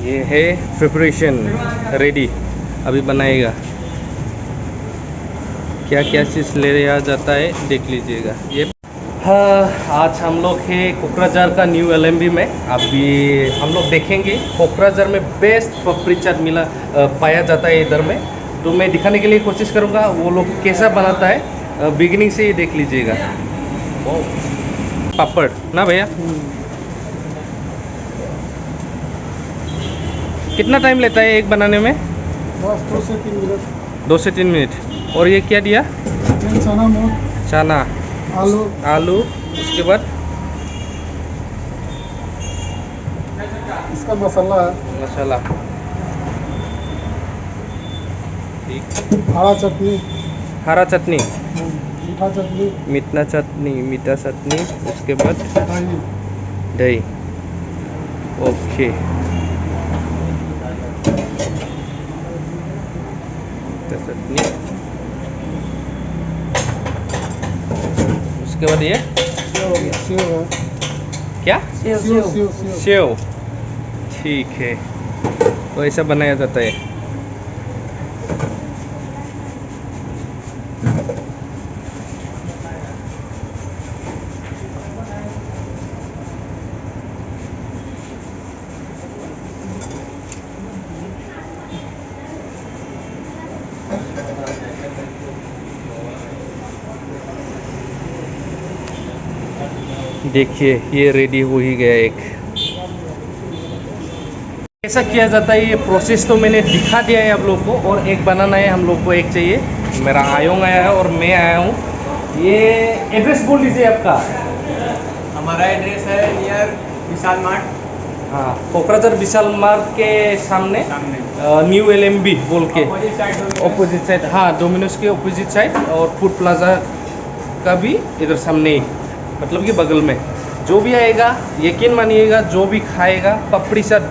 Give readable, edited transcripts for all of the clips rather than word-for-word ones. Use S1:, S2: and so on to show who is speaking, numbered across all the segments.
S1: ये है preparation ready, अभी बनाएगा। क्या क्या चीज़ ले आ जाता है देख लीजिएगा। ये हाँ, आज हम लोग हैं कोकराझार का न्यू एलएमबी में। अभी हम लोग देखेंगे कोकराझार में बेस्ट पपड़ी चाट पाया जाता है इधर में। तो मैं दिखाने के लिए कोशिश करूँगा वो लोग कैसा बनाता है, बिगिनिंग से ही देख लीजिएगा। पापड़ ना भैया, कितना टाइम लेता है एक बनाने में?
S2: बस 2 से 3 मिनट।
S1: 2 से 3 मिनट। और ये क्या दिया?
S2: चना मूंग,
S1: चना,
S2: आलू,
S1: आलू, उसके बाद
S2: इसका मसाला है,
S1: मसाला, ठीक।
S2: हरा चटनी,
S1: हरा चटनी,
S2: मीठा चटनी,
S1: मीठा चटनी, उसके बाद
S2: दही।
S1: दही। ओके, चटनी, उसके बाद ये
S2: सेव है,
S1: क्या?
S2: सेव।
S1: सेव, ठीक है। तो ऐसा बनाया जाता है। देखिए ये रेडी हो ही गया एक। कैसा किया जाता है ये प्रोसेस तो मैंने दिखा दिया है आप लोग को, और एक बनाना है हम लोग को, एक चाहिए। मेरा आयोंग आया है और मैं आया हूँ। ये एड्रेस बोल दीजिए आपका।
S3: हमारा एड्रेस है नियर विशाल मार्ट,
S1: हाँ, कोकराझार विशाल मार्ट के सामने न्यू एलएमबी बोल के ऑपोजिट साइड। हाँ, डोमिनोज के ऑपोजिट साइड, और फूड प्लाजा का भी इधर सामने ही, मतलब कि बगल में। जो भी आएगा यकीन मानिएगा, जो भी खाएगा पपड़ी चाट,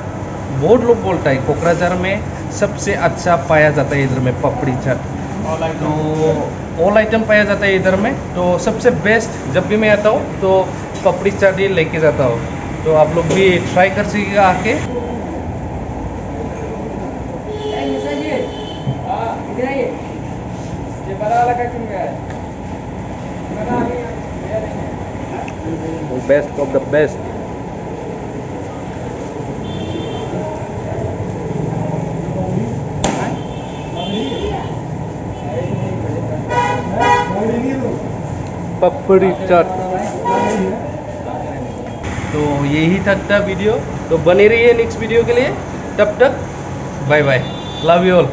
S1: बहुत लोग बोलता है कोकराझार में सबसे अच्छा पाया जाता है इधर में पपड़ी चाट। तो ऑल आइटम पाया जाता है इधर में। तो सबसे बेस्ट जब भी मैं आता हूँ तो पपड़ी चाट ही लेके जाता हूँ। तो आप लोग भी ट्राई कर सकेगा आके। Best of the best. Papdi chaat. तो यही था वीडियो। तो बने रहिए नेक्स्ट वीडियो के लिए। तब तक bye bye, love you all.